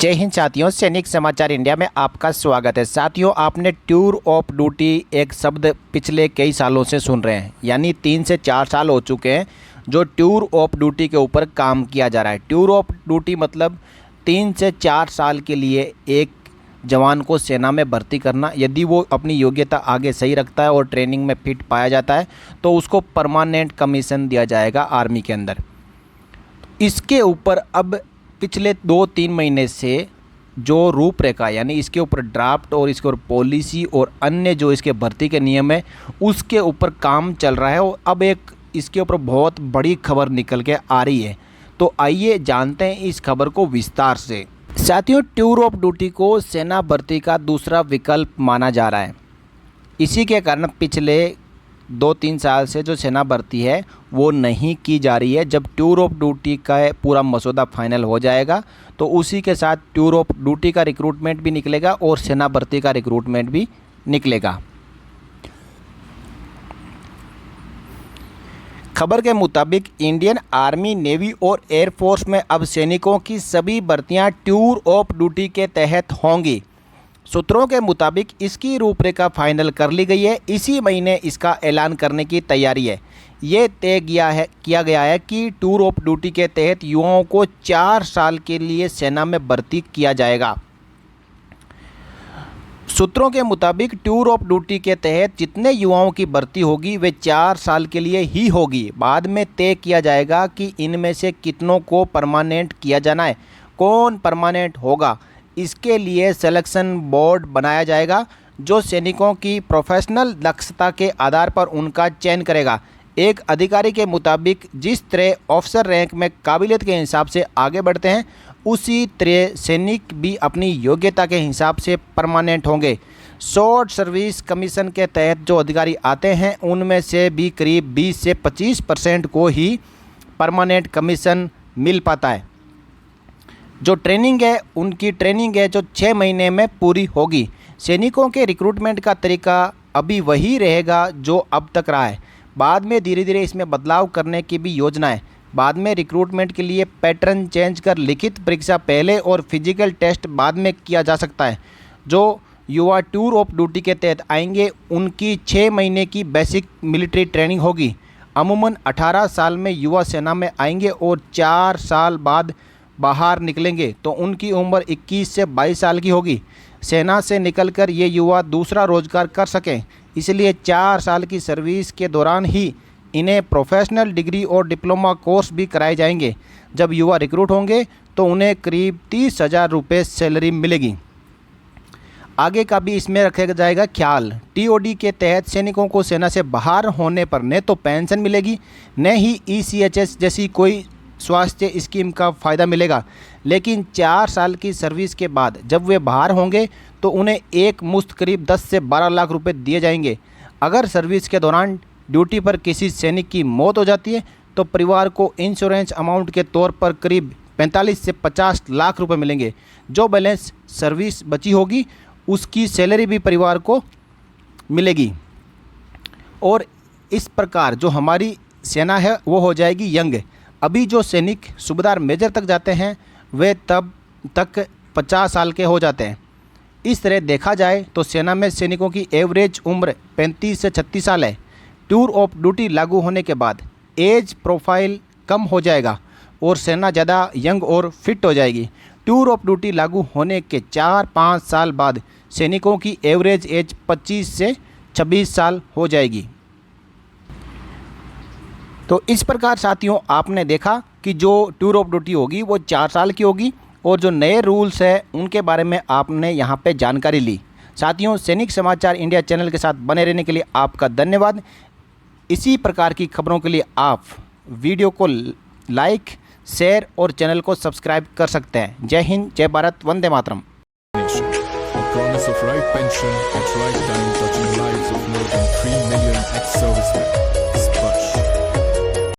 जय हिंद साथियों, सैनिक समाचार इंडिया में आपका स्वागत है। साथियों, आपने टूर ऑफ ड्यूटी एक शब्द पिछले कई सालों से सुन रहे हैं, यानी 3 से 4 साल हो चुके हैं जो टूर ऑफ ड्यूटी के ऊपर काम किया जा रहा है। टूर ऑफ ड्यूटी मतलब 3 से 4 साल के लिए एक जवान को सेना में भर्ती करना। यदि वो अपनी योग्यता आगे सही रखता है और ट्रेनिंग में फिट पाया जाता है तो उसको परमानेंट कमीशन दिया जाएगा आर्मी के अंदर। इसके ऊपर अब पिछले 2-3 महीने से जो रूपरेखा, यानी इसके ऊपर ड्राफ्ट और इसके ऊपर पॉलिसी और अन्य जो इसके भर्ती के नियम है उसके ऊपर काम चल रहा है और अब एक इसके ऊपर बहुत बड़ी खबर निकल के आ रही है। तो आइए जानते हैं इस खबर को विस्तार से। साथियों, टूर ऑफ ड्यूटी को सेना भर्ती का दूसरा विकल्प माना जा रहा है। इसी के कारण पिछले 2-3 साल से जो सेना भर्ती है वो नहीं की जा रही है। जब टूर ऑफ ड्यूटी का पूरा मसौदा फाइनल हो जाएगा तो उसी के साथ टूर ऑफ ड्यूटी का रिक्रूटमेंट भी निकलेगा और सेना भर्ती का रिक्रूटमेंट भी निकलेगा। खबर के मुताबिक इंडियन आर्मी, नेवी और एयरफोर्स में अब सैनिकों की सभी भर्तियां टूर ऑफ ड्यूटी के तहत होंगी। सूत्रों के मुताबिक इसकी रूपरेखा फाइनल कर ली गई है। इसी महीने इसका ऐलान करने की तैयारी है। ये तय किया गया है कि टूर ऑफ ड्यूटी के तहत युवाओं को 4 साल के लिए सेना में भर्ती किया जाएगा। सूत्रों के मुताबिक टूर ऑफ ड्यूटी के तहत जितने युवाओं की भर्ती होगी वे 4 साल के लिए ही होगी। बाद में तय किया जाएगा कि इनमें से कितनों को परमानेंट किया जाना है, कौन परमानेंट होगा। इसके लिए सिलेक्शन बोर्ड बनाया जाएगा जो सैनिकों की प्रोफेशनल दक्षता के आधार पर उनका चयन करेगा। एक अधिकारी के मुताबिक जिस तरह ऑफिसर रैंक में काबिलियत के हिसाब से आगे बढ़ते हैं उसी तरह सैनिक भी अपनी योग्यता के हिसाब से परमानेंट होंगे। शॉर्ट सर्विस कमीशन के तहत जो अधिकारी आते हैं उनमें से भी करीब 20 से 25% को ही परमानेंट कमीशन मिल पाता है। जो ट्रेनिंग है उनकी ट्रेनिंग है जो 6 महीने में पूरी होगी। सैनिकों के रिक्रूटमेंट का तरीका अभी वही रहेगा जो अब तक रहा है। बाद में धीरे धीरे इसमें बदलाव करने की भी योजना है। बाद में रिक्रूटमेंट के लिए पैटर्न चेंज कर लिखित परीक्षा पहले और फिजिकल टेस्ट बाद में किया जा सकता है। जो युवा टूर ऑफ ड्यूटी के तहत आएंगे उनकी 6 महीने की बेसिक मिलिट्री ट्रेनिंग होगी। अमूमन 18 साल में युवा सेना में आएंगे और 4 साल बाद बाहर निकलेंगे तो उनकी उम्र 21 से 22 साल की होगी। सेना से निकलकर ये युवा दूसरा रोजगार कर सकें, इसलिए 4 साल की सर्विस के दौरान ही इन्हें प्रोफेशनल डिग्री और डिप्लोमा कोर्स भी कराए जाएंगे। जब युवा रिक्रूट होंगे तो उन्हें करीब 30,000 रुपये सैलरी मिलेगी। आगे का भी इसमें रखा जाएगा ख्याल। टीओडी के तहत सैनिकों को सेना से बाहर होने पर न तो पेंशन मिलेगी न ही ईसीएचएस जैसी कोई स्वास्थ्य स्कीम का फ़ायदा मिलेगा। लेकिन 4 साल की सर्विस के बाद जब वे बाहर होंगे तो उन्हें एक मुश्त करीब 10 से 12 लाख रुपए दिए जाएंगे। अगर सर्विस के दौरान ड्यूटी पर किसी सैनिक की मौत हो जाती है तो परिवार को इंश्योरेंस अमाउंट के तौर पर करीब 45 से 50 लाख रुपए मिलेंगे। जो बैलेंस सर्विस बची होगी उसकी सैलरी भी परिवार को मिलेगी। और इस प्रकार जो हमारी सेना है वो हो जाएगी यंग। अभी जो सैनिक सूबेदार मेजर तक जाते हैं वे तब तक 50 साल के हो जाते हैं। इस तरह देखा जाए तो सेना में सैनिकों की एवरेज उम्र 35 से 36 साल है। टूर ऑफ ड्यूटी लागू होने के बाद एज प्रोफाइल कम हो जाएगा और सेना ज़्यादा यंग और फिट हो जाएगी। टूर ऑफ ड्यूटी लागू होने के 4-5 साल बाद सैनिकों की एवरेज एज 25 से 26 साल हो जाएगी। तो इस प्रकार साथियों आपने देखा कि जो टूर ऑफ ड्यूटी होगी वो 4 साल की होगी और जो नए रूल्स है उनके बारे में आपने यहाँ पे जानकारी ली। साथियों, सैनिक समाचार इंडिया चैनल के साथ बने रहने के लिए आपका धन्यवाद। इसी प्रकार की खबरों के लिए आप वीडियो को लाइक, शेयर और चैनल को सब्सक्राइब कर सकते हैं। जय हिंद, जय Bharat, Vande Mataram. Promise of right pension at right time, touching lives of more than 3 million ex-servicemen.